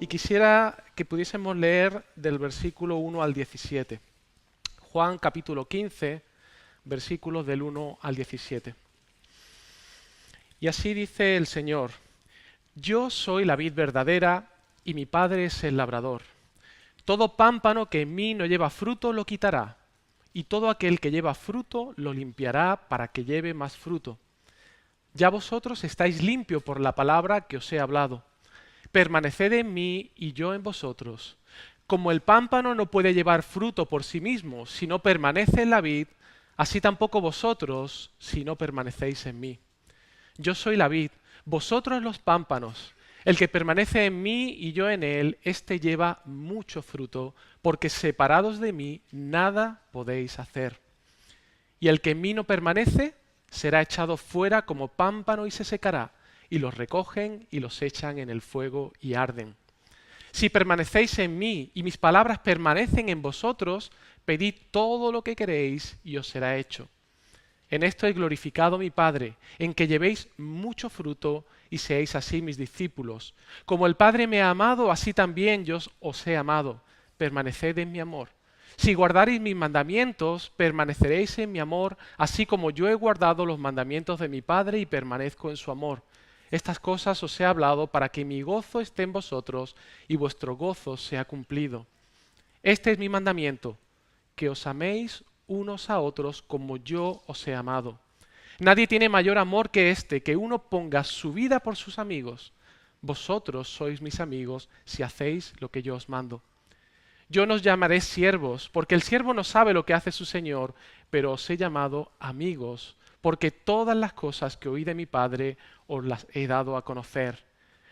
Y quisiera que pudiésemos leer del versículo 1 al 17. Juan capítulo 15, versículos del 1 al 17. Y así dice el Señor: Yo soy la vid verdadera y mi Padre es el labrador. Todo pámpano que en mí no lleva fruto lo quitará, y todo aquel que lleva fruto lo limpiará para que lleve más fruto. Ya vosotros estáis limpios por la palabra que os he hablado. Permaneced en mí y yo en vosotros. Como el pámpano no puede llevar fruto por sí mismo si no permanece en la vid, así tampoco vosotros si no permanecéis en mí. Yo soy la vid, vosotros los pámpanos. El que permanece en mí y yo en él, éste lleva mucho fruto, porque separados de mí nada podéis hacer. Y el que en mí no permanece será echado fuera como pámpano y se secará, y los recogen y los echan en el fuego y arden. Si permanecéis en mí y mis palabras permanecen en vosotros, pedid todo lo que queréis y os será hecho. En esto he glorificado a mi Padre, en que llevéis mucho fruto y seáis así mis discípulos. Como el Padre me ha amado, así también yo os he amado. Permaneced en mi amor. Si guardareis mis mandamientos, permaneceréis en mi amor, así como yo he guardado los mandamientos de mi Padre y permanezco en su amor. Estas cosas os he hablado para que mi gozo esté en vosotros y vuestro gozo sea cumplido. Este es mi mandamiento, que os améis unos a otros como yo os he amado. Nadie tiene mayor amor que este, que uno ponga su vida por sus amigos. Vosotros sois mis amigos si hacéis lo que yo os mando. Yo no os llamaré siervos, porque el siervo no sabe lo que hace su señor, pero os he llamado amigos, porque todas las cosas que oí de mi Padre os las he dado a conocer.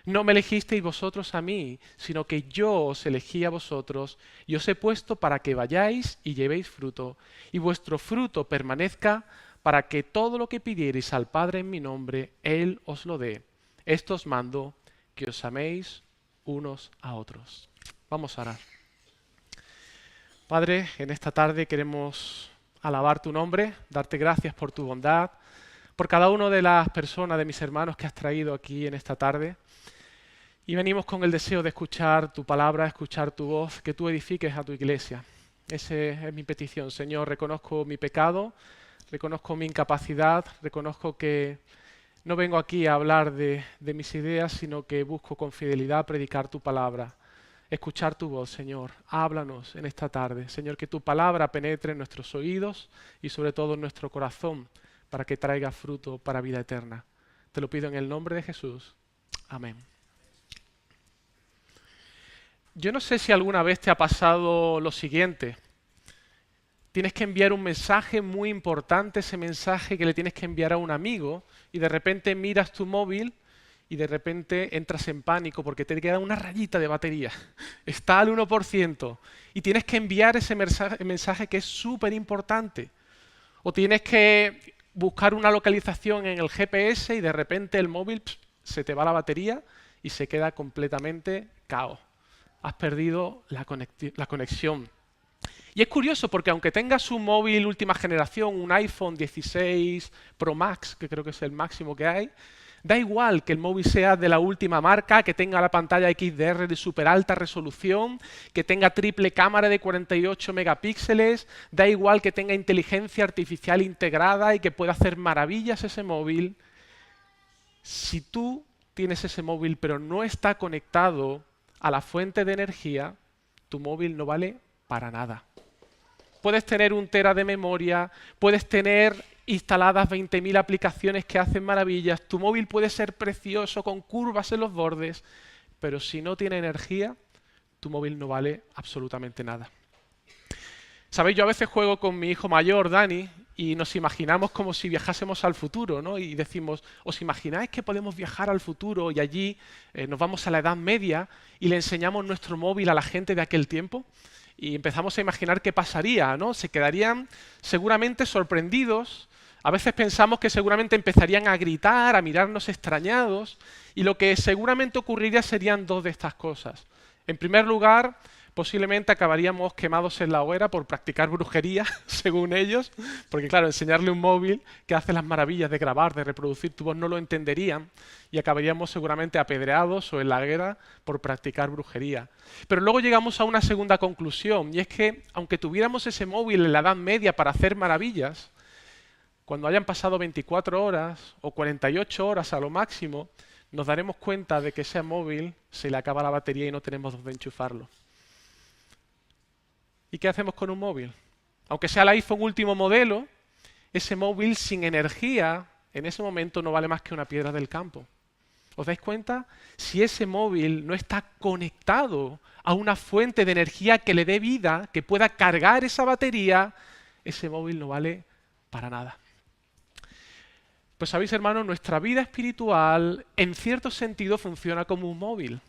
No me elegisteis vosotros a mí, sino que yo os elegí a vosotros y os he puesto para que vayáis y llevéis fruto, y vuestro fruto permanezca, para que todo lo que pidiereis al Padre en mi nombre, Él os lo dé. Esto os mando, que os améis unos a otros. Vamos a orar. Padre, en esta tarde queremos alabar tu nombre, darte gracias por tu bondad, por cada una de las personas, de mis hermanos que has traído aquí en esta tarde. Y venimos con el deseo de escuchar tu palabra, escuchar tu voz, que tú edifiques a tu iglesia. Esa es mi petición, Señor. Reconozco mi pecado, reconozco mi incapacidad, reconozco que no vengo aquí a hablar de mis ideas, sino que busco con fidelidad predicar tu palabra, escuchar tu voz, Señor. Háblanos en esta tarde. Señor, que tu palabra penetre en nuestros oídos y sobre todo en nuestro corazón para que traiga fruto para vida eterna. Te lo pido en el nombre de Jesús. Amén. Yo no sé si alguna vez te ha pasado lo siguiente. Tienes que enviar un mensaje muy importante, ese mensaje que le tienes que enviar a un amigo, y de repente miras tu móvil y de repente entras en pánico porque te queda una rayita de batería. Está al 1% y tienes que enviar ese mensaje que es súper importante. O tienes que buscar una localización en el GPS y de repente el móvil se te va la batería y se queda completamente cao. Has perdido la conexión. Y es curioso porque aunque tengas un móvil última generación, un iPhone 16 Pro Max, que creo que es el máximo que hay, da igual que el móvil sea de la última marca, que tenga la pantalla XDR de súper alta resolución, que tenga triple cámara de 48 megapíxeles, da igual que tenga inteligencia artificial integrada y que pueda hacer maravillas ese móvil. Si tú tienes ese móvil pero no está conectado a la fuente de energía, tu móvil no vale para nada. Puedes tener 1 tera de memoria, puedes tener instaladas 20.000 aplicaciones que hacen maravillas, tu móvil puede ser precioso con curvas en los bordes, pero si no tiene energía, tu móvil no vale absolutamente nada. Sabéis, yo a veces juego con mi hijo mayor, Dani, y nos imaginamos como si viajásemos al futuro, ¿no? Y decimos, ¿os imagináis que podemos viajar al futuro y allí nos vamos a la Edad Media y le enseñamos nuestro móvil a la gente de aquel tiempo? Y empezamos a imaginar qué pasaría, ¿no? Se quedarían seguramente sorprendidos. A veces pensamos que seguramente empezarían a gritar, a mirarnos extrañados, y lo que seguramente ocurriría serían 2 de estas cosas. En primer lugar, posiblemente acabaríamos quemados en la hoguera por practicar brujería, según ellos, porque claro, enseñarle un móvil que hace las maravillas de grabar, de reproducir tu voz, no lo entenderían y acabaríamos seguramente apedreados o en la hoguera por practicar brujería. Pero luego llegamos a una segunda conclusión, y es que aunque tuviéramos ese móvil en la Edad Media para hacer maravillas, cuando hayan pasado 24 horas o 48 horas a lo máximo, nos daremos cuenta de que ese móvil se le acaba la batería y no tenemos dónde enchufarlo. ¿Y qué hacemos con un móvil? Aunque sea el iPhone último modelo, ese móvil sin energía en ese momento no vale más que una piedra del campo. ¿Os dais cuenta? Si ese móvil no está conectado a una fuente de energía que le dé vida, que pueda cargar esa batería, ese móvil no vale para nada. Pues sabéis, hermanos, nuestra vida espiritual en cierto sentido funciona como un móvil.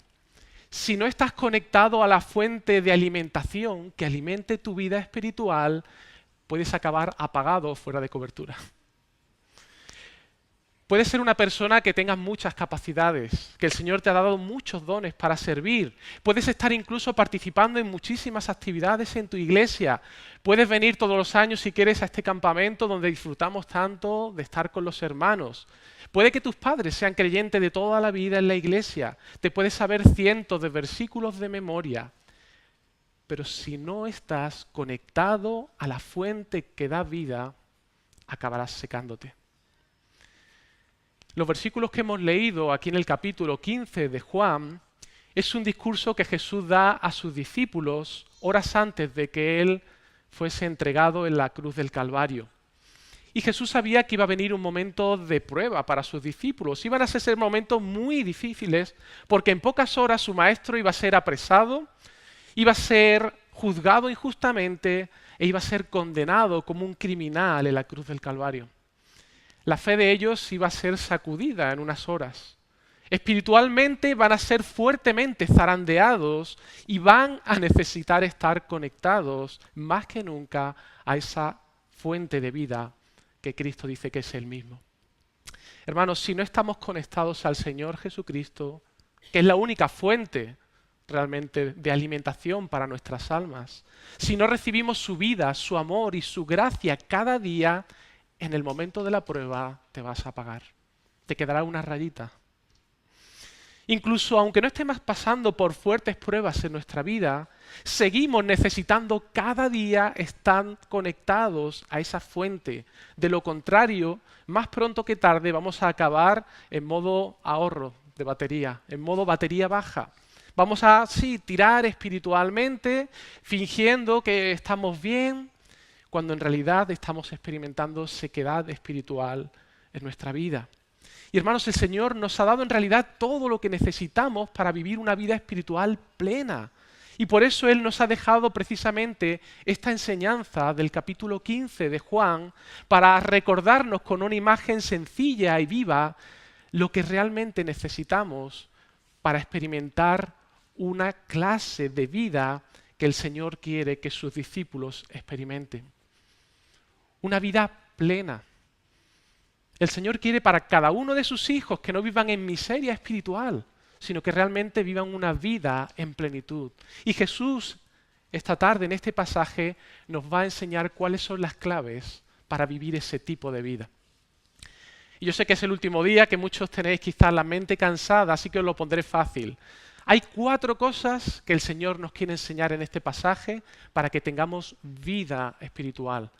Si no estás conectado a la fuente de alimentación que alimente tu vida espiritual, puedes acabar apagado, fuera de cobertura. Puedes ser una persona que tengas muchas capacidades, que el Señor te ha dado muchos dones para servir. Puedes estar incluso participando en muchísimas actividades en tu iglesia. Puedes venir todos los años si quieres a este campamento donde disfrutamos tanto de estar con los hermanos. Puede que tus padres sean creyentes de toda la vida en la iglesia. Te puedes saber cientos de versículos de memoria. Pero si no estás conectado a la fuente que da vida, acabarás secándote. Los versículos que hemos leído aquí en el capítulo 15 de Juan es un discurso que Jesús da a sus discípulos horas antes de que Él fuese entregado en la cruz del Calvario. Y Jesús sabía que iba a venir un momento de prueba para sus discípulos. Iban a ser momentos muy difíciles porque en pocas horas su maestro iba a ser apresado, iba a ser juzgado injustamente e iba a ser condenado como un criminal en la cruz del Calvario. La fe de ellos iba a ser sacudida en unas horas. Espiritualmente van a ser fuertemente zarandeados y van a necesitar estar conectados más que nunca a esa fuente de vida que Cristo dice que es Él mismo. Hermanos, si no estamos conectados al Señor Jesucristo, que es la única fuente realmente de alimentación para nuestras almas, si no recibimos su vida, su amor y su gracia cada día, en el momento de la prueba te vas a apagar. Te quedará una rayita. Incluso aunque no estemos pasando por fuertes pruebas en nuestra vida, seguimos necesitando cada día estar conectados a esa fuente. De lo contrario, más pronto que tarde vamos a acabar en modo ahorro de batería, en modo batería baja. Vamos a, sí, tirar espiritualmente, fingiendo que estamos bien, cuando en realidad estamos experimentando sequedad espiritual en nuestra vida. Y hermanos, el Señor nos ha dado en realidad todo lo que necesitamos para vivir una vida espiritual plena. Y por eso Él nos ha dejado precisamente esta enseñanza del capítulo 15 de Juan para recordarnos con una imagen sencilla y viva lo que realmente necesitamos para experimentar una clase de vida que el Señor quiere que sus discípulos experimenten. Una vida plena. El Señor quiere para cada uno de sus hijos que no vivan en miseria espiritual, sino que realmente vivan una vida en plenitud. Y Jesús, esta tarde en este pasaje, nos va a enseñar cuáles son las claves para vivir ese tipo de vida. Y yo sé que es el último día, que muchos tenéis quizás la mente cansada, así que os lo pondré fácil. Hay 4 cosas que el Señor nos quiere enseñar en este pasaje para que tengamos vida espiritual.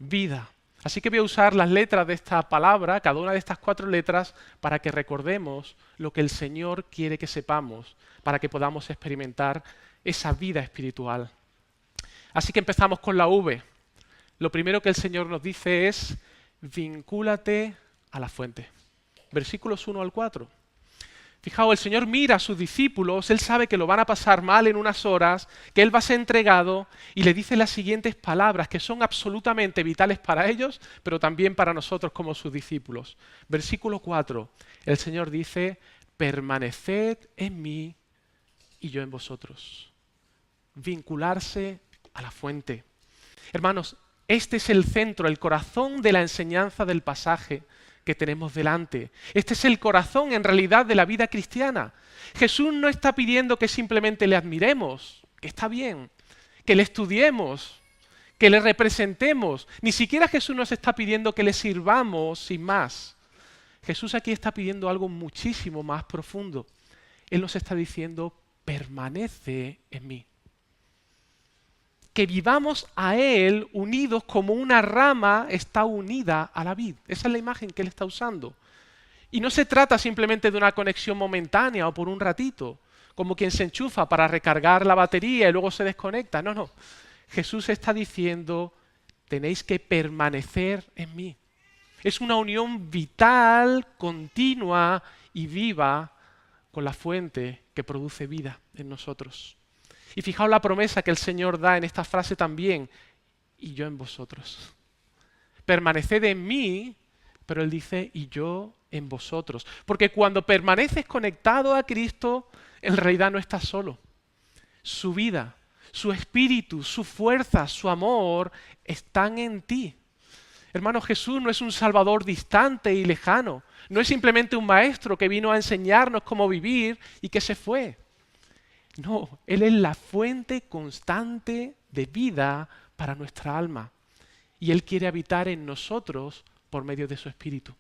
Vida. Así que voy a usar las letras de esta palabra, cada una de estas 4 letras, para que recordemos lo que el Señor quiere que sepamos, para que podamos experimentar esa vida espiritual. Así que empezamos con la V. Lo primero que el Señor nos dice es, vincúlate a la fuente. Versículos 1 al 4. Fijaos, el Señor mira a sus discípulos, Él sabe que lo van a pasar mal en unas horas, que Él va a ser entregado y le dice las siguientes palabras que son absolutamente vitales para ellos, pero también para nosotros como sus discípulos. Versículo 4, el Señor dice, permaneced en mí y yo en vosotros. Vincularse a la fuente. Hermanos, este es el centro, el corazón de la enseñanza del pasaje que tenemos delante. Este es el corazón en realidad de la vida cristiana. Jesús no está pidiendo que simplemente le admiremos, que está bien, que le estudiemos, que le representemos. Ni siquiera Jesús nos está pidiendo que le sirvamos sin más. Jesús aquí está pidiendo algo muchísimo más profundo. Él nos está diciendo, permanece en mí. Que vivamos a Él unidos como una rama está unida a la vid. Esa es la imagen que Él está usando. Y no se trata simplemente de una conexión momentánea o por un ratito, como quien se enchufa para recargar la batería y luego se desconecta. No, no. Jesús está diciendo, tenéis que permanecer en mí. Es una unión vital, continua y viva con la fuente que produce vida en nosotros. Y fijaos la promesa que el Señor da en esta frase también, y yo en vosotros. Permaneced en mí, pero Él dice, y yo en vosotros. Porque cuando permaneces conectado a Cristo, en realidad no estás solo. Su vida, su espíritu, su fuerza, su amor están en ti. Hermano, Jesús no es un salvador distante y lejano. No es simplemente un maestro que vino a enseñarnos cómo vivir y que se fue. No, Él es la fuente constante de vida para nuestra alma. Y Él quiere habitar en nosotros por medio de su espíritu.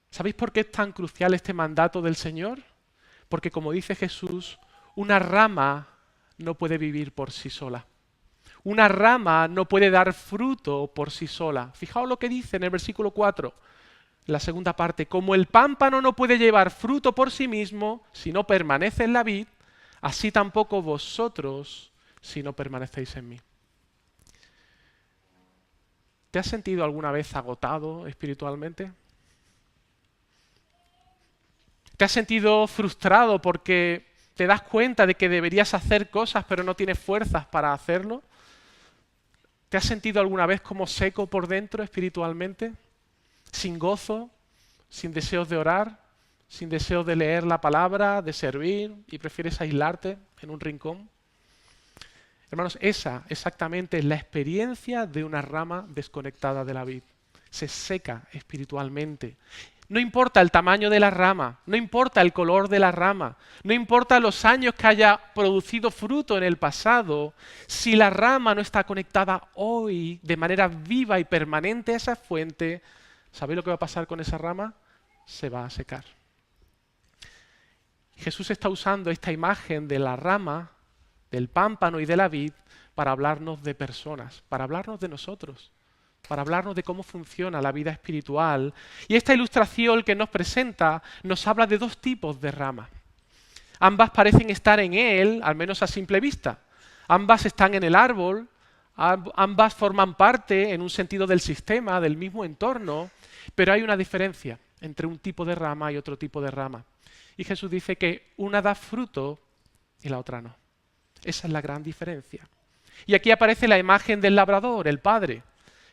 ¿Sabéis por qué es tan crucial este mandato del Señor? Porque como dice Jesús, una rama no puede vivir por sí sola. Una rama no puede dar fruto por sí sola. Fijaos lo que dice en el versículo 4, la segunda parte. Como el pámpano no puede llevar fruto por sí mismo si no permanece en la vid, así tampoco vosotros si no permanecéis en mí. ¿Te has sentido alguna vez agotado espiritualmente? ¿Te has sentido frustrado porque te das cuenta de que deberías hacer cosas pero no tienes fuerzas para hacerlo? ¿Te has sentido alguna vez como seco por dentro espiritualmente? ¿Sin gozo? ¿Sin deseos de orar? ¿Sin deseos de leer la palabra, de servir y prefieres aislarte en un rincón? Hermanos, esa exactamente es la experiencia de una rama desconectada de la vid. Se seca espiritualmente. No importa el tamaño de la rama, no importa el color de la rama, no importa los años que haya producido fruto en el pasado, si la rama no está conectada hoy de manera viva y permanente a esa fuente, ¿sabéis lo que va a pasar con esa rama? Se va a secar. Jesús está usando esta imagen de la rama, del pámpano y de la vid para hablarnos de personas, para hablarnos de nosotros, para hablarnos de cómo funciona la vida espiritual. Y esta ilustración que nos presenta nos habla de dos tipos de ramas. Ambas parecen estar en él, al menos a simple vista. Ambas están en el árbol, ambas forman parte en un sentido del sistema, del mismo entorno, pero hay una diferencia entre un tipo de rama y otro tipo de rama. Y Jesús dice que una da fruto y la otra no. Esa es la gran diferencia. Y aquí aparece la imagen del labrador, el padre.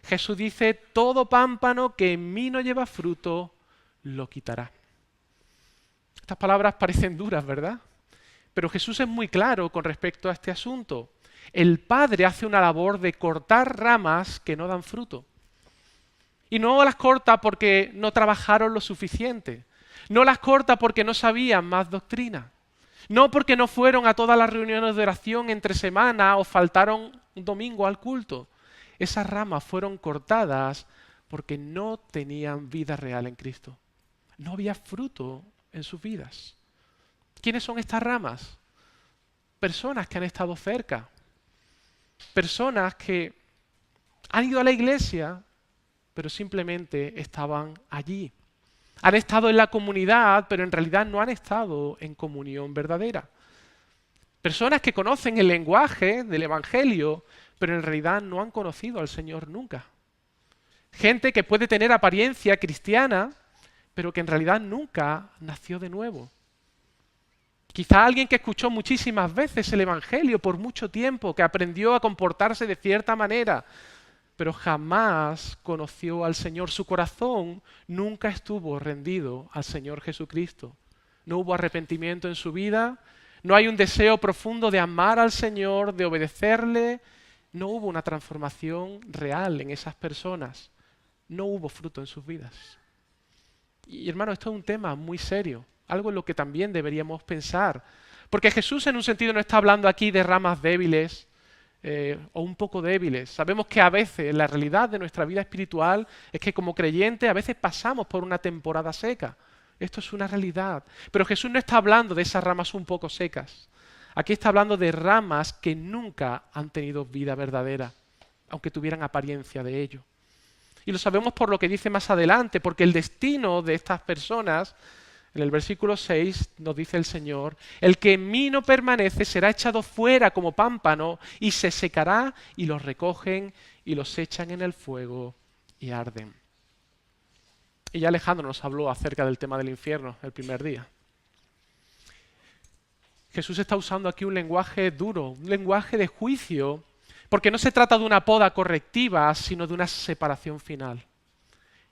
Jesús dice, todo pámpano que en mí no lleva fruto, lo quitará. Estas palabras parecen duras, ¿verdad? Pero Jesús es muy claro con respecto a este asunto. El Padre hace una labor de cortar ramas que no dan fruto. Y no las corta porque no trabajaron lo suficiente. No las corta porque no sabían más doctrina. No porque no fueron a todas las reuniones de oración entre semana o faltaron un domingo al culto. Esas ramas fueron cortadas porque no tenían vida real en Cristo. No había fruto en sus vidas. ¿Quiénes son estas ramas? Personas que han estado cerca. Personas que han ido a la iglesia, pero simplemente estaban allí. Han estado en la comunidad, pero en realidad no han estado en comunión verdadera. Personas que conocen el lenguaje del Evangelio, pero en realidad no han conocido al Señor nunca. Gente que puede tener apariencia cristiana, pero que en realidad nunca nació de nuevo. Quizá alguien que escuchó muchísimas veces el Evangelio por mucho tiempo, que aprendió a comportarse de cierta manera, pero jamás conoció al Señor. Su corazón nunca estuvo rendido al Señor Jesucristo. No hubo arrepentimiento en su vida, no hay un deseo profundo de amar al Señor, de obedecerle. No hubo una transformación real en esas personas. No hubo fruto en sus vidas. Y hermano, esto es un tema muy serio, algo en lo que también deberíamos pensar, Porque Jesús en un sentido no está hablando aquí de ramas débiles o un poco débiles. Sabemos que a veces la realidad de nuestra vida espiritual es que como creyentes a veces pasamos por una temporada seca. Esto es una realidad. Pero Jesús no está hablando de esas ramas un poco secas. Aquí está hablando de ramas que nunca han tenido vida verdadera, aunque tuvieran apariencia de ello. Y lo sabemos por lo que dice más adelante, porque el destino de estas personas, en el versículo 6 nos dice el Señor, el que en mí no permanece será echado fuera como pámpano y se secará y los recogen y los echan en el fuego y arden. Y ya Alejandro nos habló acerca del tema del infierno el primer día. Jesús está usando aquí un lenguaje duro, un lenguaje de juicio, porque no se trata de una poda correctiva, sino de una separación final.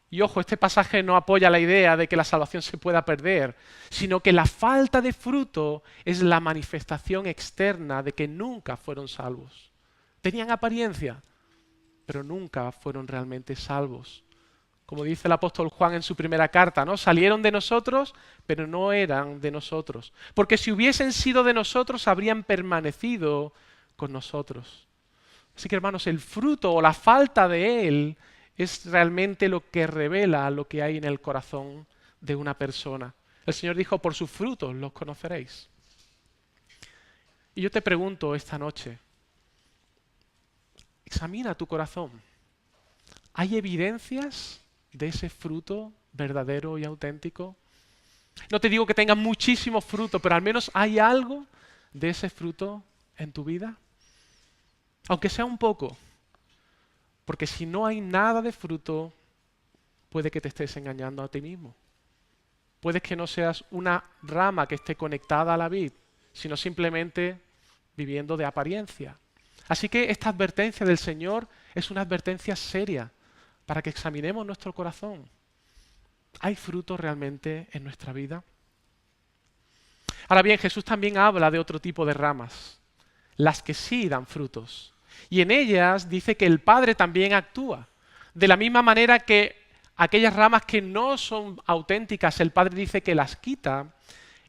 Y ojo, este pasaje no apoya la idea de que la salvación se pueda perder, sino que la falta de fruto es la manifestación externa de que nunca fueron salvos. Tenían apariencia, pero nunca fueron realmente salvos. Como dice el apóstol Juan en su primera carta, ¿no? Salieron de nosotros, pero no eran de nosotros. Porque si hubiesen sido de nosotros, habrían permanecido con nosotros. Así que, hermanos, el fruto o la falta de él es realmente lo que revela lo que hay en el corazón de una persona. El Señor dijo, por sus frutos los conoceréis. Y yo te pregunto esta noche, examina tu corazón. ¿Hay evidencias de ese fruto verdadero y auténtico? No te digo que tengas muchísimo fruto, pero al menos hay algo de ese fruto en tu vida. Aunque sea un poco. Porque si no hay nada de fruto, puede que te estés engañando a ti mismo. Puede que no seas una rama que esté conectada a la vid, sino simplemente viviendo de apariencia. Así que esta advertencia del Señor es una advertencia seria para que examinemos nuestro corazón. ¿Hay fruto realmente en nuestra vida? Ahora bien, Jesús también habla de otro tipo de ramas, las que sí dan frutos. Y en ellas dice que el Padre también actúa. De la misma manera que aquellas ramas que no son auténticas, el Padre dice que las quita,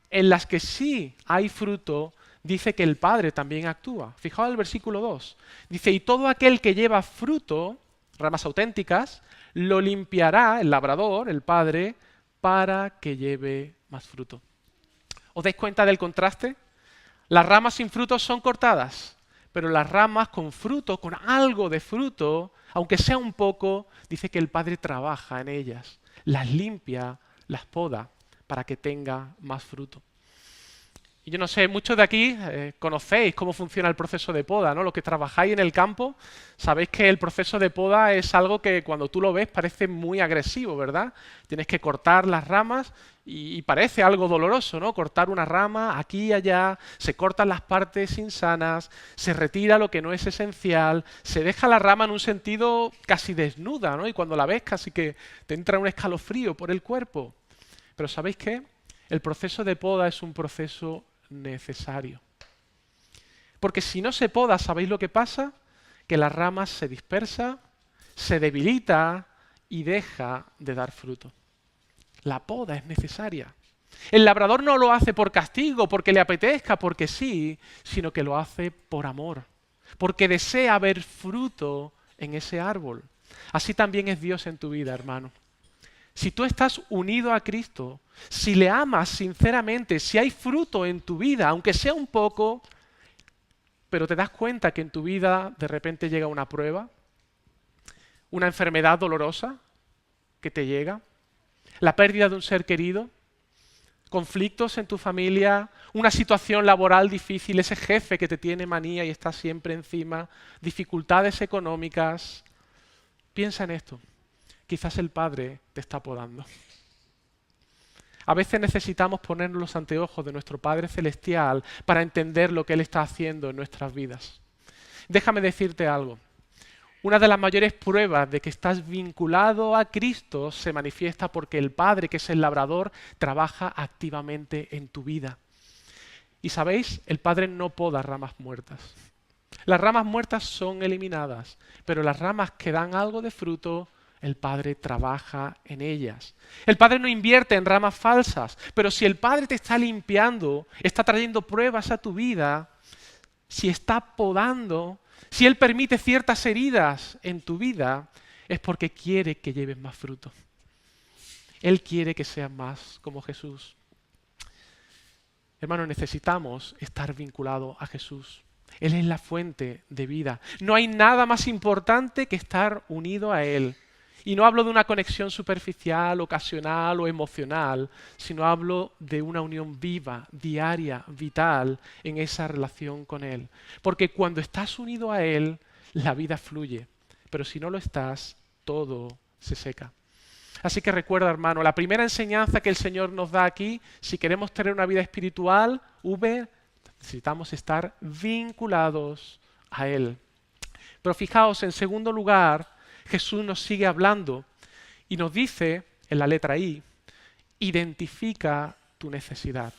en las que sí hay fruto, dice que el Padre también actúa. Fijaos el versículo 2. Dice, y todo aquel que lleva fruto, ramas auténticas, lo limpiará el labrador, el Padre, para que lleve más fruto. ¿Os dais cuenta del contraste? Las ramas sin fruto son cortadas, pero las ramas con fruto, con algo de fruto, aunque sea un poco, dice que el Padre trabaja en ellas, las limpia, las poda, para que tenga más fruto. Y yo no sé, muchos de aquí conocéis cómo funciona el proceso de poda, ¿no? Los que trabajáis en el campo, sabéis que el proceso de poda es algo que cuando tú lo ves parece muy agresivo, ¿verdad? Tienes que cortar las ramas y parece algo doloroso, ¿no? Cortar una rama aquí y allá, se cortan las partes insanas, se retira lo que no es esencial, se deja la rama en un sentido casi desnuda, ¿no? Y cuando la ves casi que te entra un escalofrío por el cuerpo. Pero ¿sabéis qué? El proceso de poda es un proceso necesario. Porque si no se poda, ¿sabéis lo que pasa? Que la rama se dispersa, se debilita y deja de dar fruto. La poda es necesaria. El labrador no lo hace por castigo, porque le apetezca, porque sí, sino que lo hace por amor, porque desea ver fruto en ese árbol. Así también es Dios en tu vida, hermano. Si tú estás unido a Cristo, si le amas sinceramente, si hay fruto en tu vida, aunque sea un poco, pero te das cuenta que en tu vida de repente llega una prueba, una enfermedad dolorosa que te llega, la pérdida de un ser querido, conflictos en tu familia, una situación laboral difícil, ese jefe que te tiene manía y está siempre encima, dificultades económicas, piensa en esto. Quizás el Padre te está podando. A veces necesitamos ponernos los anteojos de nuestro Padre Celestial para entender lo que Él está haciendo en nuestras vidas. Déjame decirte algo. Una de las mayores pruebas de que estás vinculado a Cristo se manifiesta porque el Padre, que es el labrador, trabaja activamente en tu vida. Y sabéis, el Padre no poda ramas muertas. Las ramas muertas son eliminadas, pero las ramas que dan algo de fruto, el Padre trabaja en ellas. El Padre no invierte en ramas falsas, pero si el Padre te está limpiando, está trayendo pruebas a tu vida, si está podando, si Él permite ciertas heridas en tu vida, es porque quiere que lleves más fruto. Él quiere que seas más como Jesús. Hermanos, necesitamos estar vinculados a Jesús. Él es la fuente de vida. No hay nada más importante que estar unido a Él. Y no hablo de una conexión superficial, ocasional o emocional, sino hablo de una unión viva, diaria, vital en esa relación con Él. Porque cuando estás unido a Él, la vida fluye. Pero si no lo estás, todo se seca. Así que recuerda, hermano, la primera enseñanza que el Señor nos da aquí, si queremos tener una vida espiritual, necesitamos estar vinculados a Él. Pero fijaos, en segundo lugar, Jesús nos sigue hablando y nos dice, en la letra I, identifica tu necesidad.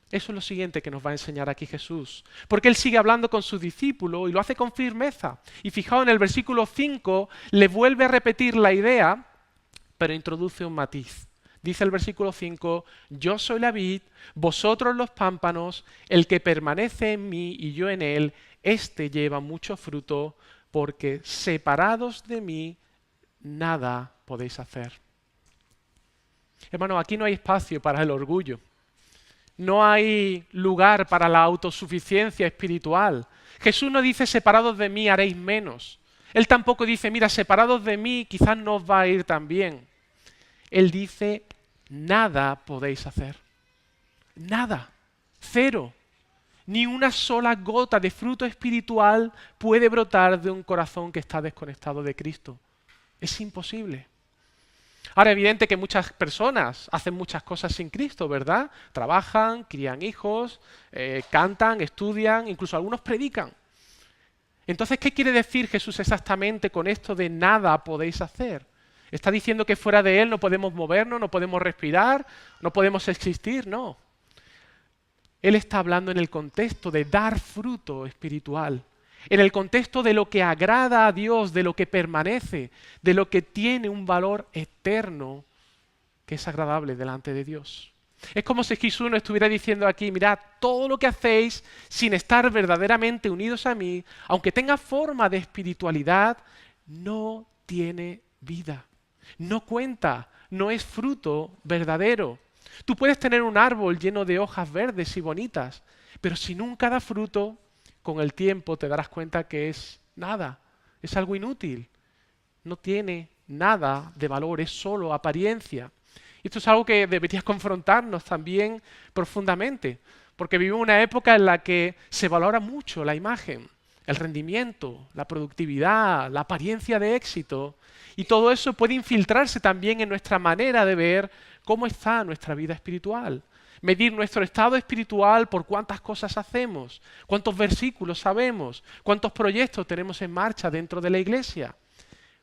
Eso es lo siguiente que nos va a enseñar aquí Jesús. Porque Él sigue hablando con sus discípulos y lo hace con firmeza. Y fijaos, en el versículo 5 le vuelve a repetir la idea, pero introduce un matiz. Dice el versículo 5, yo soy la vid, vosotros los pámpanos, el que permanece en mí y yo en él, éste lleva mucho fruto, porque separados de mí, nada podéis hacer. Hermano, aquí no hay espacio para el orgullo. No hay lugar para la autosuficiencia espiritual. Jesús no dice, separados de mí haréis menos. Él tampoco dice, mira, separados de mí quizás no os va a ir tan bien. Él dice, nada podéis hacer. Nada. Cero. Ni una sola gota de fruto espiritual puede brotar de un corazón que está desconectado de Cristo. Es imposible. Ahora, evidente que muchas personas hacen muchas cosas sin Cristo, ¿verdad? Trabajan, crían hijos, cantan, estudian, incluso algunos predican. Entonces, ¿qué quiere decir Jesús exactamente con esto de nada podéis hacer? ¿Está diciendo que fuera de Él no podemos movernos, no podemos respirar, no podemos existir? No. Él está hablando en el contexto de dar fruto espiritual, en el contexto de lo que agrada a Dios, de lo que permanece, de lo que tiene un valor eterno que es agradable delante de Dios. Es como si Jesús nos estuviera diciendo aquí, mirad, todo lo que hacéis sin estar verdaderamente unidos a mí, aunque tenga forma de espiritualidad, no tiene vida. No cuenta, no es fruto verdadero. Tú puedes tener un árbol lleno de hojas verdes y bonitas, pero si nunca da fruto, con el tiempo te darás cuenta que es nada, es algo inútil. No tiene nada de valor, es solo apariencia. Y esto es algo que debería confrontarnos también profundamente, porque vivimos una época en la que se valora mucho la imagen, el rendimiento, la productividad, la apariencia de éxito, y todo eso puede infiltrarse también en nuestra manera de ver cómo está nuestra vida espiritual. Medir nuestro estado espiritual por cuántas cosas hacemos, cuántos versículos sabemos, cuántos proyectos tenemos en marcha dentro de la iglesia.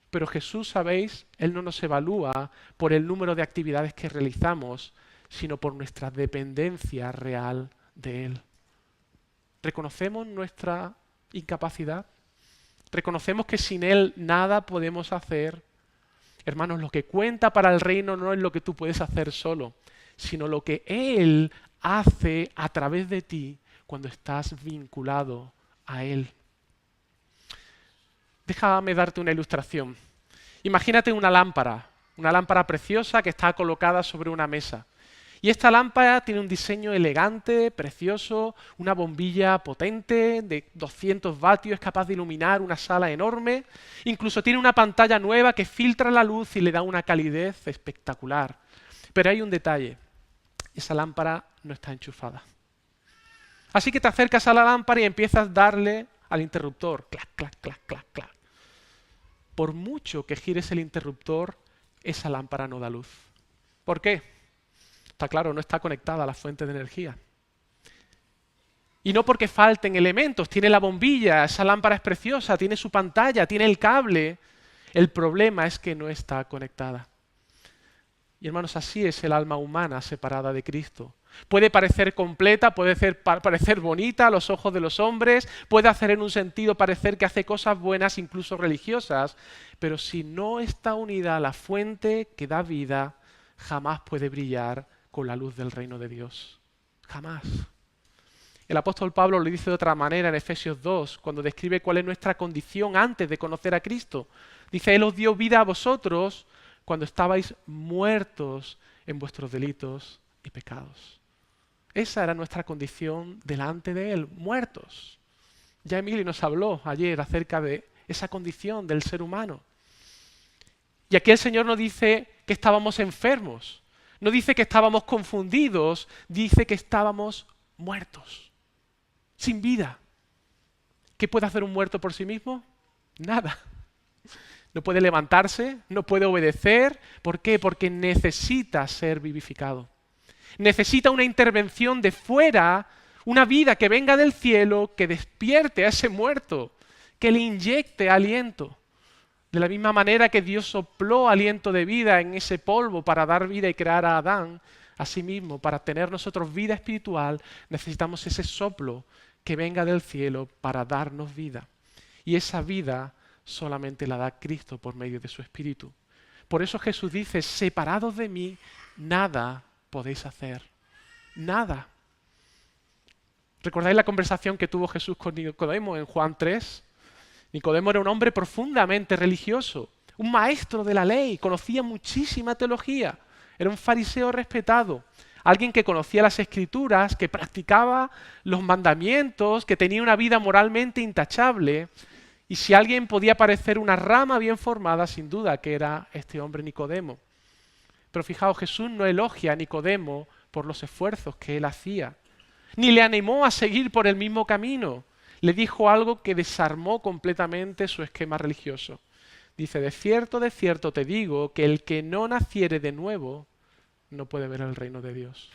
Pero Jesús, ¿sabéis? Él no nos evalúa por el número de actividades que realizamos, sino por nuestra dependencia real de Él. ¿Reconocemos nuestra incapacidad? ¿Reconocemos que sin Él nada podemos hacer? Hermanos, lo que cuenta para el reino no es lo que tú puedes hacer solo, sino lo que Él hace a través de ti cuando estás vinculado a Él. Déjame darte una ilustración. Imagínate una lámpara preciosa que está colocada sobre una mesa. Y esta lámpara tiene un diseño elegante, precioso, una bombilla potente de 200 vatios, es capaz de iluminar una sala enorme. Incluso tiene una pantalla nueva que filtra la luz y le da una calidez espectacular. Pero hay un detalle, esa lámpara no está enchufada. Así que te acercas a la lámpara y empiezas a darle al interruptor, clac, clac, clac, clac, clac. Por mucho que gires el interruptor, esa lámpara no da luz. ¿Por qué? Está claro, no está conectada a la fuente de energía. Y no porque falten elementos, tiene la bombilla, esa lámpara es preciosa, tiene su pantalla, tiene el cable. El problema es que no está conectada. Y hermanos, así es el alma humana separada de Cristo. Puede parecer completa, puede parecer bonita a los ojos de los hombres, puede hacer en un sentido parecer que hace cosas buenas, incluso religiosas, pero si no está unida a la fuente que da vida, jamás puede brillar con la luz del reino de Dios. Jamás. El apóstol Pablo lo dice de otra manera en Efesios 2, cuando describe cuál es nuestra condición antes de conocer a Cristo. Dice, Él os dio vida a vosotros cuando estabais muertos en vuestros delitos y pecados. Esa era nuestra condición delante de Él, muertos. Ya Emilio nos habló ayer acerca de esa condición del ser humano. Y aquí el Señor nos dice que estábamos enfermos, no dice que estábamos confundidos, dice que estábamos muertos, sin vida. ¿Qué puede hacer un muerto por sí mismo? Nada. No puede levantarse, no puede obedecer. ¿Por qué? Porque necesita ser vivificado. Necesita una intervención de fuera, una vida que venga del cielo, que despierte a ese muerto, que le inyecte aliento. De la misma manera que Dios sopló aliento de vida en ese polvo para dar vida y crear a Adán, asimismo, para tener nosotros vida espiritual, necesitamos ese soplo que venga del cielo para darnos vida. Y esa vida solamente la da Cristo por medio de su Espíritu. Por eso Jesús dice, separados de mí, nada podéis hacer. Nada. ¿Recordáis la conversación que tuvo Jesús con Nicodemo en Juan 3? Nicodemo era un hombre profundamente religioso, un maestro de la ley, conocía muchísima teología, era un fariseo respetado, alguien que conocía las Escrituras, que practicaba los mandamientos, que tenía una vida moralmente intachable, y si alguien podía parecer una rama bien formada, sin duda que era este hombre Nicodemo. Pero fijaos, Jesús no elogia a Nicodemo por los esfuerzos que él hacía, ni le animó a seguir por el mismo camino. Le dijo algo que desarmó completamente su esquema religioso. Dice, de cierto te digo que el que no naciere de nuevo no puede ver el reino de Dios.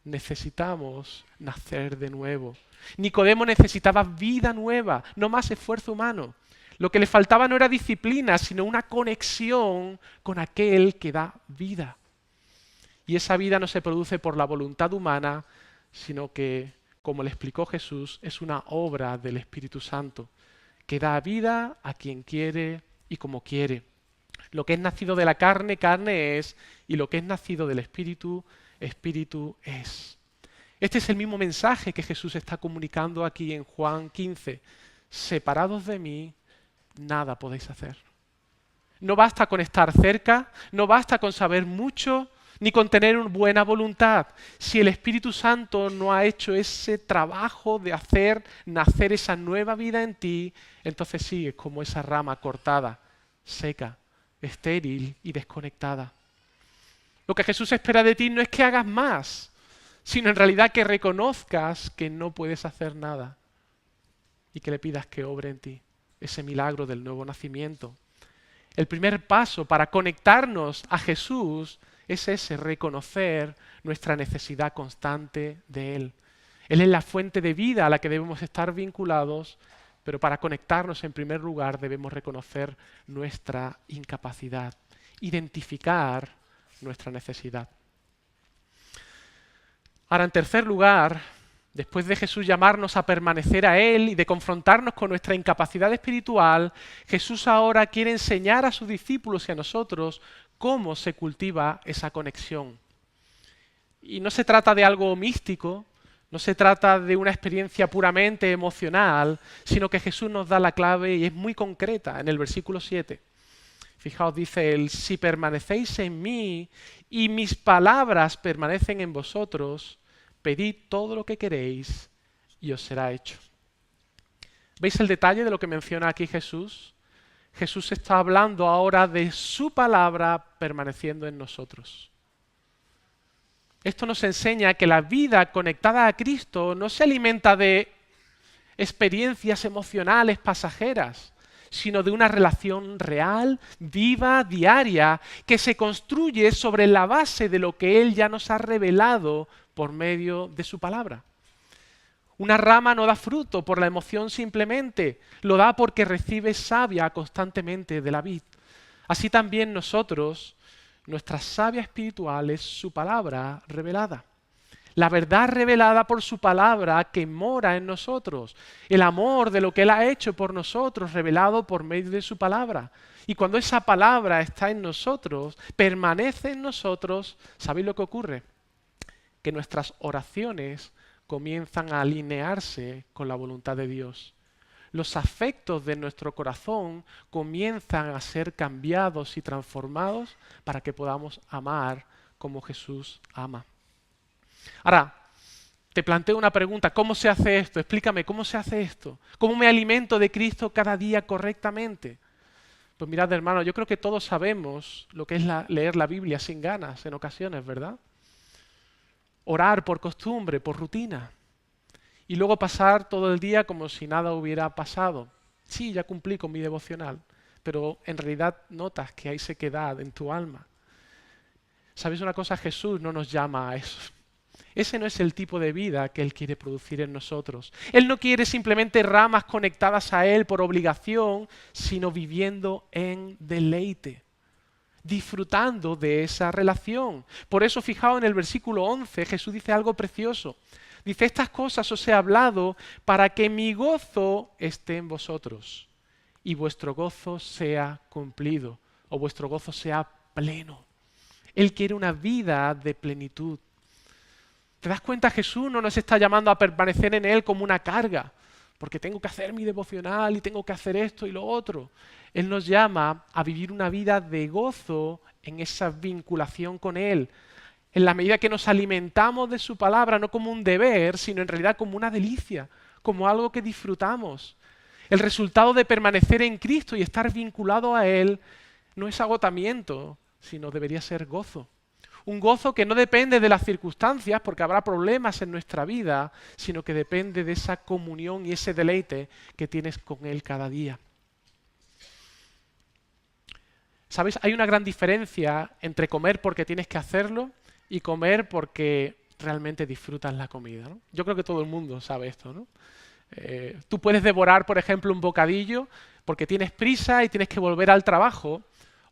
Necesitamos nacer de nuevo. Nicodemo necesitaba vida nueva, no más esfuerzo humano. Lo que le faltaba no era disciplina, sino una conexión con aquel que da vida. Y esa vida no se produce por la voluntad humana, sino que, como le explicó Jesús, es una obra del Espíritu Santo, que da vida a quien quiere y como quiere. Lo que es nacido de la carne, carne es, y lo que es nacido del Espíritu, Espíritu es. Este es el mismo mensaje que Jesús está comunicando aquí en Juan 15. Separados de mí, nada podéis hacer. No basta con estar cerca, no basta con saber mucho, ni con tener una buena voluntad. Si el Espíritu Santo no ha hecho ese trabajo de hacer nacer esa nueva vida en ti, entonces sigues como esa rama cortada, seca, estéril y desconectada. Lo que Jesús espera de ti no es que hagas más, sino en realidad que reconozcas que no puedes hacer nada y que le pidas que obre en ti ese milagro del nuevo nacimiento. El primer paso para conectarnos a Jesús es ese, reconocer nuestra necesidad constante de Él. Él es la fuente de vida a la que debemos estar vinculados, pero para conectarnos en primer lugar debemos reconocer nuestra incapacidad, identificar nuestra necesidad. Ahora, en tercer lugar, después de Jesús llamarnos a permanecer a Él y de confrontarnos con nuestra incapacidad espiritual, Jesús ahora quiere enseñar a sus discípulos y a nosotros cómo se cultiva esa conexión. Y no se trata de algo místico, no se trata de una experiencia puramente emocional, sino que Jesús nos da la clave y es muy concreta en el versículo 7. Fijaos, dice él, si permanecéis en mí y mis palabras permanecen en vosotros, pedid todo lo que queréis y os será hecho. ¿Veis el detalle de lo que menciona aquí Jesús? Jesús está hablando ahora de su palabra permaneciendo en nosotros. Esto nos enseña que la vida conectada a Cristo no se alimenta de experiencias emocionales pasajeras, sino de una relación real, viva, diaria, que se construye sobre la base de lo que Él ya nos ha revelado por medio de su palabra. Una rama no da fruto por la emoción simplemente, lo da porque recibe savia constantemente de la vid. Así también nosotros, nuestra savia espiritual es su palabra revelada. La verdad revelada por su palabra que mora en nosotros. El amor de lo que Él ha hecho por nosotros, revelado por medio de su palabra. Y cuando esa palabra está en nosotros, permanece en nosotros, ¿sabéis lo que ocurre? Que nuestras oraciones comienzan a alinearse con la voluntad de Dios. Los afectos de nuestro corazón comienzan a ser cambiados y transformados para que podamos amar como Jesús ama. Ahora, te planteo una pregunta, ¿cómo se hace esto? Explícame, ¿cómo se hace esto? ¿Cómo me alimento de Cristo cada día correctamente? Pues mirad, hermano, yo creo que todos sabemos lo que es leer la Biblia sin ganas en ocasiones, ¿verdad? Orar por costumbre, por rutina. Y luego pasar todo el día como si nada hubiera pasado. Sí, ya cumplí con mi devocional, pero en realidad notas que hay sequedad en tu alma. ¿Sabes una cosa? Jesús no nos llama a eso. Ese no es el tipo de vida que Él quiere producir en nosotros. Él no quiere simplemente ramas conectadas a Él por obligación, sino viviendo en deleite, disfrutando de esa relación. Por eso, fijaos en el versículo 11, Jesús dice algo precioso. Dice, estas cosas os he hablado para que mi gozo esté en vosotros y vuestro gozo sea cumplido o vuestro gozo sea pleno. Él quiere una vida de plenitud. ¿Te das cuenta? Jesús no nos está llamando a permanecer en Él como una carga, porque tengo que hacer mi devocional y tengo que hacer esto y lo otro. Él nos llama a vivir una vida de gozo en esa vinculación con Él, en la medida que nos alimentamos de su palabra, no como un deber, sino en realidad como una delicia, como algo que disfrutamos. El resultado de permanecer en Cristo y estar vinculado a Él no es agotamiento, sino debería ser gozo. Un gozo que no depende de las circunstancias, porque habrá problemas en nuestra vida, sino que depende de esa comunión y ese deleite que tienes con Él cada día. ¿Sabéis? Hay una gran diferencia entre comer porque tienes que hacerlo y comer porque realmente disfrutas la comida, ¿no? Yo creo que todo el mundo sabe esto, ¿no? Tú puedes devorar, por ejemplo, un bocadillo porque tienes prisa y tienes que volver al trabajo,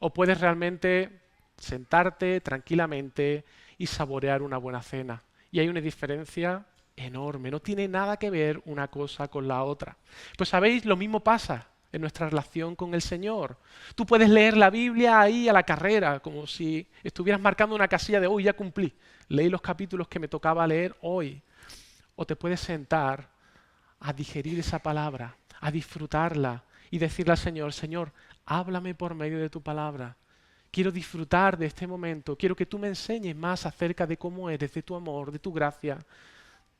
o puedes realmente sentarte tranquilamente y saborear una buena cena. Y hay una diferencia enorme, no tiene nada que ver una cosa con la otra. Pues sabéis, lo mismo pasa en nuestra relación con el Señor. Tú puedes leer la Biblia ahí a la carrera, como si estuvieras marcando una casilla de hoy ya cumplí, leí los capítulos que me tocaba leer hoy. O te puedes sentar a digerir esa palabra, a disfrutarla y decirle al Señor, Señor, háblame por medio de tu palabra. Quiero disfrutar de este momento, quiero que tú me enseñes más acerca de cómo eres, de tu amor, de tu gracia,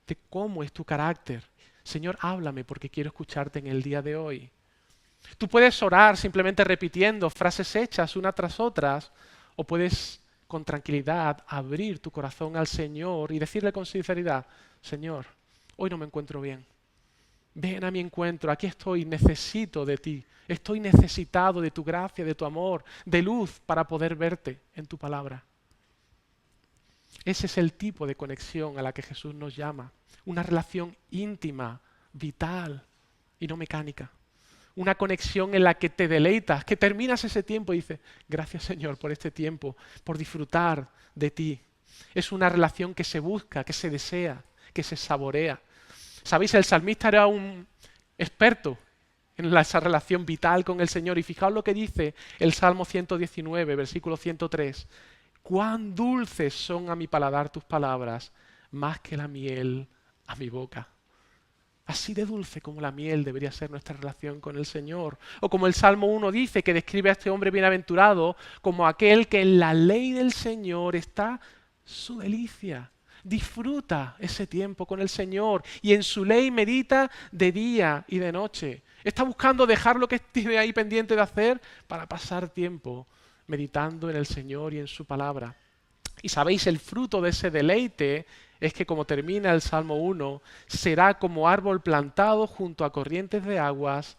de cómo es tu carácter. Señor, háblame porque quiero escucharte en el día de hoy. Tú puedes orar simplemente repitiendo frases hechas una tras otras, o puedes con tranquilidad abrir tu corazón al Señor y decirle con sinceridad, Señor, hoy no me encuentro bien. Ven a mi encuentro, aquí estoy, necesito de ti. Estoy necesitado de tu gracia, de tu amor, de luz para poder verte en tu palabra. Ese es el tipo de conexión a la que Jesús nos llama. Una relación íntima, vital y no mecánica. Una conexión en la que te deleitas, que terminas ese tiempo y dices, gracias Señor por este tiempo, por disfrutar de ti. Es una relación que se busca, que se desea, que se saborea. ¿Sabéis? El salmista era un experto en esa relación vital con el Señor. Y fijaos lo que dice el Salmo 119, versículo 103. Cuán dulces son a mi paladar tus palabras, más que la miel a mi boca. Así de dulce como la miel debería ser nuestra relación con el Señor. O como el Salmo 1 dice, que describe a este hombre bienaventurado como aquel que en la ley del Señor está su delicia. Disfruta ese tiempo con el Señor y en su ley medita de día y de noche. Está buscando dejar lo que tiene ahí pendiente de hacer para pasar tiempo meditando en el Señor y en su palabra. Y sabéis, el fruto de ese deleite es que, como termina el Salmo 1, será como árbol plantado junto a corrientes de aguas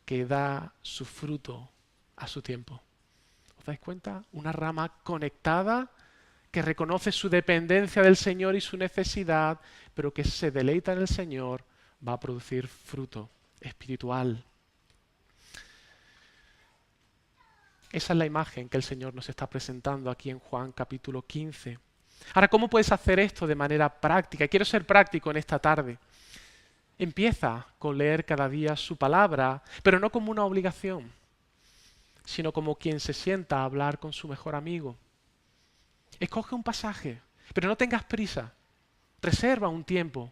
que da su fruto a su tiempo. ¿Os dais cuenta? Una rama conectada que reconoce su dependencia del Señor y su necesidad, pero que se deleita en el Señor, va a producir fruto espiritual. Esa es la imagen que el Señor nos está presentando aquí en Juan capítulo 15. Ahora, ¿cómo puedes hacer esto de manera práctica? Quiero ser práctico en esta tarde. Empieza con leer cada día su palabra, pero no como una obligación, sino como quien se sienta a hablar con su mejor amigo. Escoge un pasaje, pero no tengas prisa. Reserva un tiempo,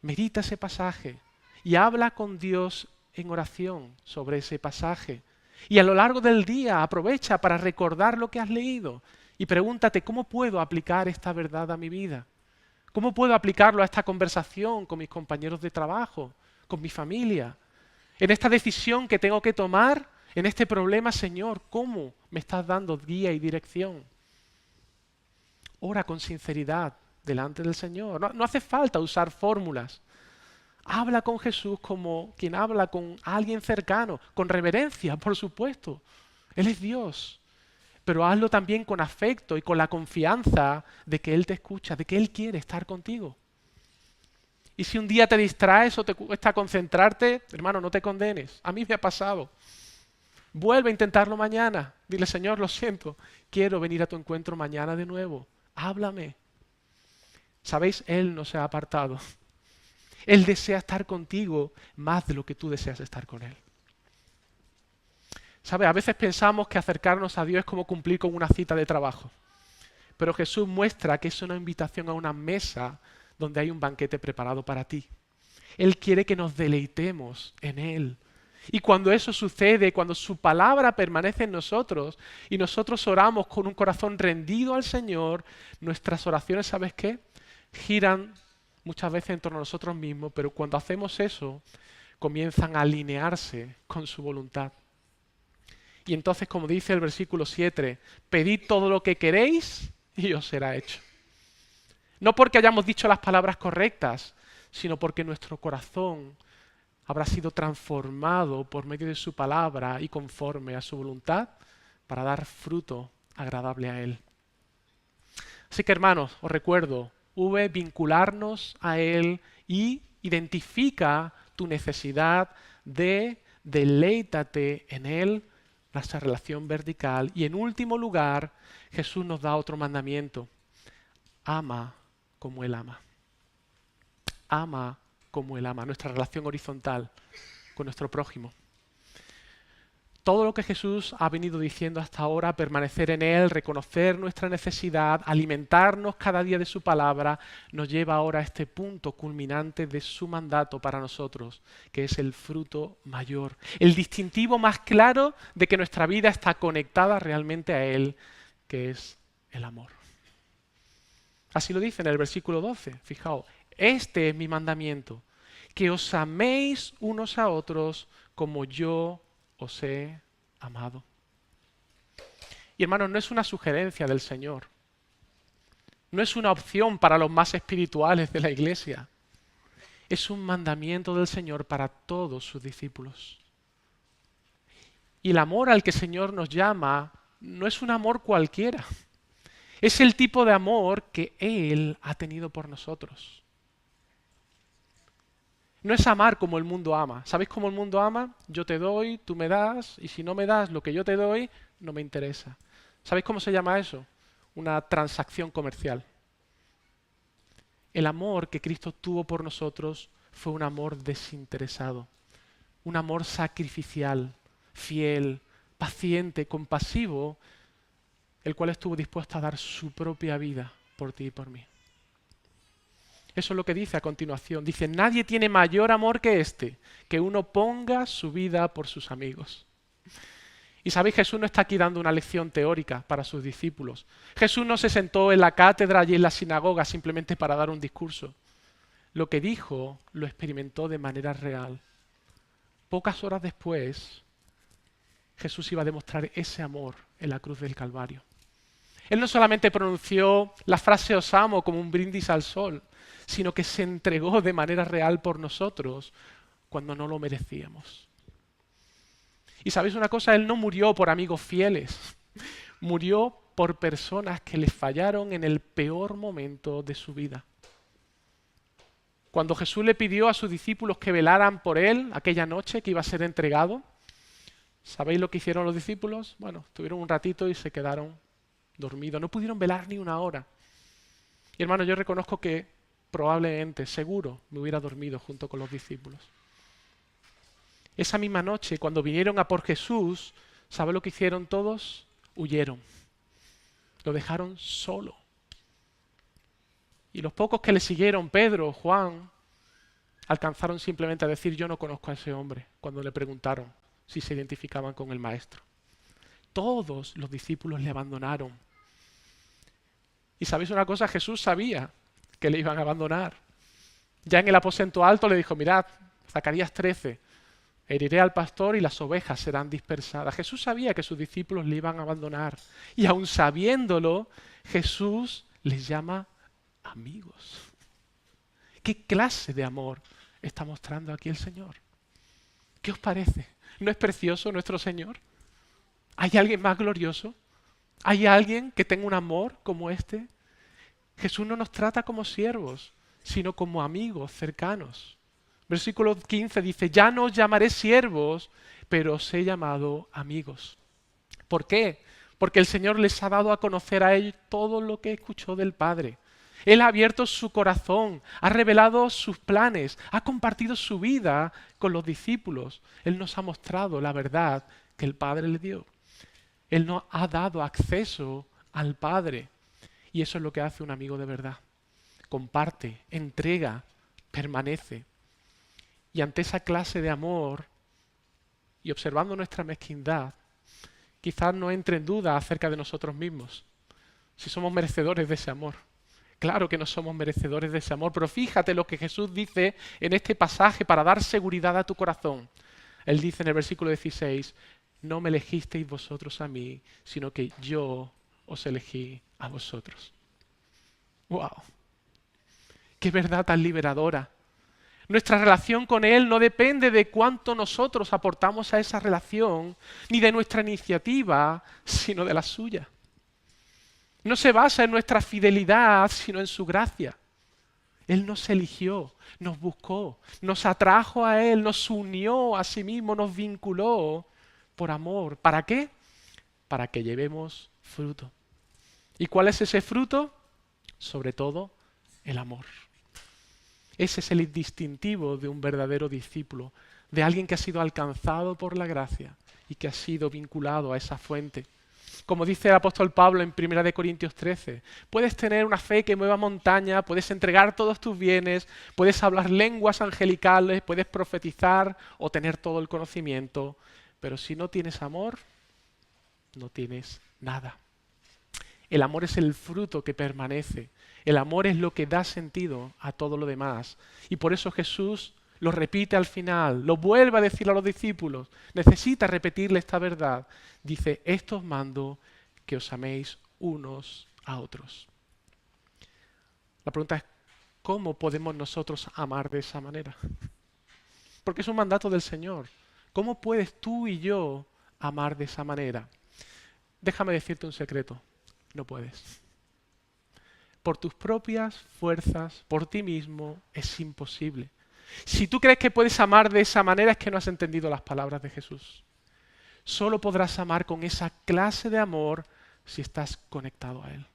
medita ese pasaje y habla con Dios en oración sobre ese pasaje. Y a lo largo del día aprovecha para recordar lo que has leído y pregúntate, ¿cómo puedo aplicar esta verdad a mi vida? ¿Cómo puedo aplicarlo a esta conversación con mis compañeros de trabajo, con mi familia? En esta decisión que tengo que tomar, en este problema, Señor, ¿cómo me estás dando guía y dirección? Ora con sinceridad delante del Señor. No hace falta usar fórmulas. Habla con Jesús como quien habla con alguien cercano, con reverencia, por supuesto. Él es Dios. Pero hazlo también con afecto y con la confianza de que Él te escucha, de que Él quiere estar contigo. Y si un día te distraes o te cuesta concentrarte, hermano, no te condenes. A mí me ha pasado. Vuelve a intentarlo mañana. Dile, Señor, lo siento, quiero venir a tu encuentro mañana de nuevo. Háblame. ¿Sabéis? Él no se ha apartado. Él desea estar contigo más de lo que tú deseas estar con Él. ¿Sabes? A veces pensamos que acercarnos a Dios es como cumplir con una cita de trabajo. Pero Jesús muestra que es una invitación a una mesa donde hay un banquete preparado para ti. Él quiere que nos deleitemos en Él. Y cuando eso sucede, cuando su palabra permanece en nosotros y nosotros oramos con un corazón rendido al Señor, nuestras oraciones, ¿sabes qué? Giran muchas veces en torno a nosotros mismos, pero cuando hacemos eso, comienzan a alinearse con su voluntad. Y entonces, como dice el versículo 7, pedid todo lo que queréis y os será hecho. No porque hayamos dicho las palabras correctas, sino porque nuestro corazón habrá sido transformado por medio de su palabra y conforme a su voluntad para dar fruto agradable a Él. Así que, hermanos, os recuerdo, vincularnos a Él y identifica tu necesidad de deleítate en Él, nuestra relación vertical. Y en último lugar, Jesús nos da otro mandamiento. Ama como Él ama. Ama como Él ama, nuestra relación horizontal con nuestro prójimo. Todo lo que Jesús ha venido diciendo hasta ahora, permanecer en Él, reconocer nuestra necesidad, alimentarnos cada día de su palabra, nos lleva ahora a este punto culminante de su mandato para nosotros, que es el fruto mayor, el distintivo más claro de que nuestra vida está conectada realmente a Él, que es el amor. Así lo dice en el versículo 12, fijaos, este es mi mandamiento, que os améis unos a otros como yo os he amado. Y hermanos, no es una sugerencia del Señor. No es una opción para los más espirituales de la iglesia. Es un mandamiento del Señor para todos sus discípulos. Y el amor al que el Señor nos llama no es un amor cualquiera. Es el tipo de amor que Él ha tenido por nosotros. No es amar como el mundo ama. ¿Sabéis cómo el mundo ama? Yo te doy, tú me das, y si no me das lo que yo te doy, no me interesa. ¿Sabéis cómo se llama eso? Una transacción comercial. El amor que Cristo tuvo por nosotros fue un amor desinteresado, un amor sacrificial, fiel, paciente, compasivo, el cual estuvo dispuesto a dar su propia vida por ti y por mí. Eso es lo que dice a continuación. Dice, nadie tiene mayor amor que este, que uno ponga su vida por sus amigos. Y sabéis, Jesús no está aquí dando una lección teórica para sus discípulos. Jesús no se sentó en la cátedra y en la sinagoga simplemente para dar un discurso. Lo que dijo lo experimentó de manera real. Pocas horas después, Jesús iba a demostrar ese amor en la cruz del Calvario. Él no solamente pronunció la frase os amo como un brindis al sol, sino que se entregó de manera real por nosotros cuando no lo merecíamos. Y sabéis una cosa, Él no murió por amigos fieles, murió por personas que le fallaron en el peor momento de su vida. Cuando Jesús le pidió a sus discípulos que velaran por Él aquella noche que iba a ser entregado, ¿sabéis lo que hicieron los discípulos? Bueno, estuvieron un ratito y se quedaron dormidos, no pudieron velar ni una hora. Y hermano, yo reconozco que probablemente, seguro, me hubiera dormido junto con los discípulos. Esa misma noche, cuando vinieron a por Jesús, ¿sabe lo que hicieron todos? Huyeron. Lo dejaron solo. Y los pocos que le siguieron, Pedro, Juan, alcanzaron simplemente a decir: yo no conozco a ese hombre, cuando le preguntaron si se identificaban con el maestro. Todos los discípulos le abandonaron. Y sabéis una cosa, Jesús sabía que le iban a abandonar. Ya en el aposento alto le dijo: mirad, Zacarías 13, heriré al pastor y las ovejas serán dispersadas. Jesús sabía que sus discípulos le iban a abandonar. Y aun sabiéndolo, Jesús les llama amigos. ¿Qué clase de amor está mostrando aquí el Señor? ¿Qué os parece? ¿No es precioso nuestro Señor? ¿Hay alguien más glorioso? ¿Hay alguien que tenga un amor como este? Jesús no nos trata como siervos, sino como amigos cercanos. Versículo 15 dice: ya no os llamaré siervos, pero os he llamado amigos. ¿Por qué? Porque el Señor les ha dado a conocer a ellos todo lo que escuchó del Padre. Él ha abierto su corazón, ha revelado sus planes, ha compartido su vida con los discípulos. Él nos ha mostrado la verdad que el Padre le dio. Él nos ha dado acceso al Padre. Y eso es lo que hace un amigo de verdad. Comparte, entrega, permanece. Y ante esa clase de amor, y observando nuestra mezquindad, quizás no entre en duda acerca de nosotros mismos, si somos merecedores de ese amor. Claro que no somos merecedores de ese amor, pero fíjate lo que Jesús dice en este pasaje para dar seguridad a tu corazón. Él dice en el versículo 16: no me elegisteis vosotros a mí, sino que yo os elegí a vosotros. ¡Wow! ¡Qué verdad tan liberadora! Nuestra relación con Él no depende de cuánto nosotros aportamos a esa relación, ni de nuestra iniciativa, sino de la suya. No se basa en nuestra fidelidad, sino en su gracia. Él nos eligió, nos buscó, nos atrajo a Él, nos unió a sí mismo, nos vinculó por amor. ¿Para qué? Para que llevemos fruto. ¿Y cuál es ese fruto? Sobre todo, el amor. Ese es el distintivo de un verdadero discípulo, de alguien que ha sido alcanzado por la gracia y que ha sido vinculado a esa fuente. Como dice el apóstol Pablo en 1 Corintios 13, puedes tener una fe que mueva montaña, puedes entregar todos tus bienes, puedes hablar lenguas angelicales, puedes profetizar o tener todo el conocimiento, pero si no tienes amor, no tienes nada. El amor es el fruto que permanece. El amor es lo que da sentido a todo lo demás. Y por eso Jesús lo repite al final, lo vuelve a decir a los discípulos. Necesita repetirle esta verdad. Dice: esto os mando, que os améis unos a otros. La pregunta es: ¿cómo podemos nosotros amar de esa manera? Porque es un mandato del Señor. ¿Cómo puedes tú y yo amar de esa manera? Déjame decirte un secreto. No puedes. Por tus propias fuerzas, por ti mismo, es imposible. Si tú crees que puedes amar de esa manera, es que no has entendido las palabras de Jesús. Solo podrás amar con esa clase de amor si estás conectado a Él.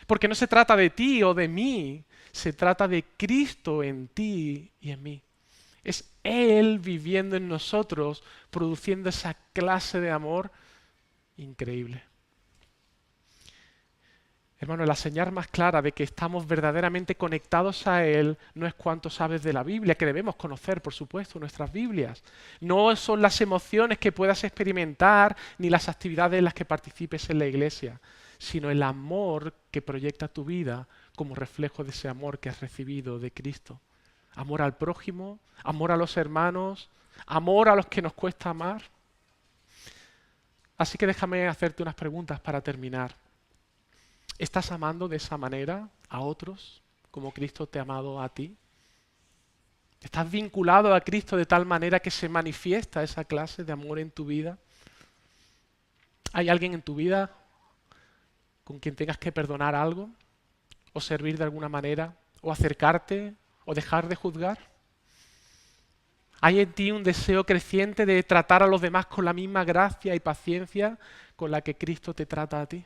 Porque no se trata de ti o de mí, se trata de Cristo en ti y en mí. Es Él viviendo en nosotros, produciendo esa clase de amor increíble. Hermano, la señal más clara de que estamos verdaderamente conectados a Él no es cuánto sabes de la Biblia, que debemos conocer, por supuesto, nuestras Biblias. No son las emociones que puedas experimentar ni las actividades en las que participes en la iglesia, sino el amor que proyecta tu vida como reflejo de ese amor que has recibido de Cristo. Amor al prójimo, amor a los hermanos, amor a los que nos cuesta amar. Así que déjame hacerte unas preguntas para terminar. ¿Estás amando de esa manera a otros como Cristo te ha amado a ti? ¿Estás vinculado a Cristo de tal manera que se manifiesta esa clase de amor en tu vida? ¿Hay alguien en tu vida con quien tengas que perdonar algo? ¿O servir de alguna manera? ¿O acercarte? ¿O dejar de juzgar? ¿Hay en ti un deseo creciente de tratar a los demás con la misma gracia y paciencia con la que Cristo te trata a ti?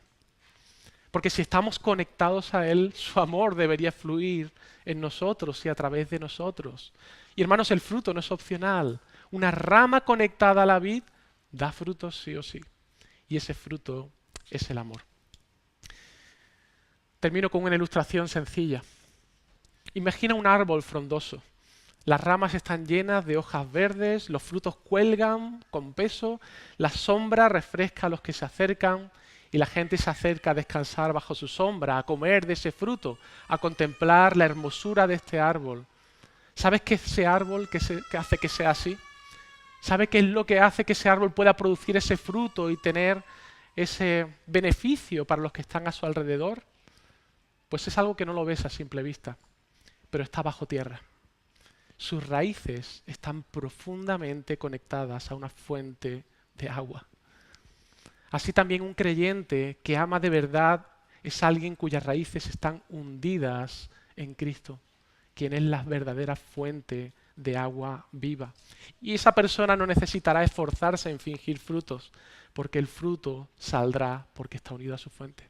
Porque si estamos conectados a Él, su amor debería fluir en nosotros y a través de nosotros. Y hermanos, el fruto no es opcional. Una rama conectada a la vid da frutos sí o sí. Y ese fruto es el amor. Termino con una ilustración sencilla. Imagina un árbol frondoso. Las ramas están llenas de hojas verdes, los frutos cuelgan con peso, la sombra refresca a los que se acercan y la gente se acerca a descansar bajo su sombra, a comer de ese fruto, a contemplar la hermosura de este árbol. ¿Sabes qué es ese árbol que hace que sea así? ¿Sabe qué es lo que hace que ese árbol pueda producir ese fruto y tener ese beneficio para los que están a su alrededor? Pues es algo que no lo ves a simple vista, pero está bajo tierra. Sus raíces están profundamente conectadas a una fuente de agua. Así también un creyente que ama de verdad es alguien cuyas raíces están hundidas en Cristo, quien es la verdadera fuente de agua viva. Y esa persona no necesitará esforzarse en fingir frutos, porque el fruto saldrá porque está unido a su fuente.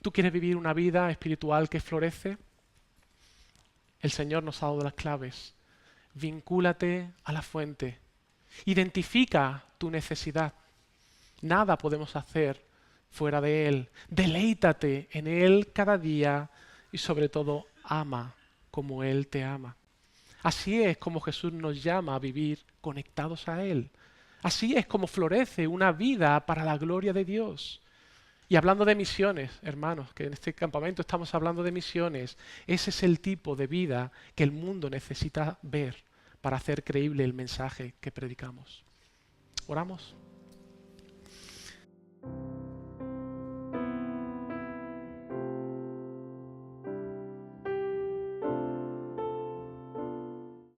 ¿Tú quieres vivir una vida espiritual que florece? El Señor nos ha dado las claves. Vincúlate a la fuente. Identifica tu necesidad. Nada podemos hacer fuera de Él. Deleítate en Él cada día y sobre todo ama como Él te ama. Así es como Jesús nos llama a vivir conectados a Él. Así es como florece una vida para la gloria de Dios. Y hablando de misiones, hermanos, que en este campamento estamos hablando de misiones, ese es el tipo de vida que el mundo necesita ver para hacer creíble el mensaje que predicamos. ¿Oramos?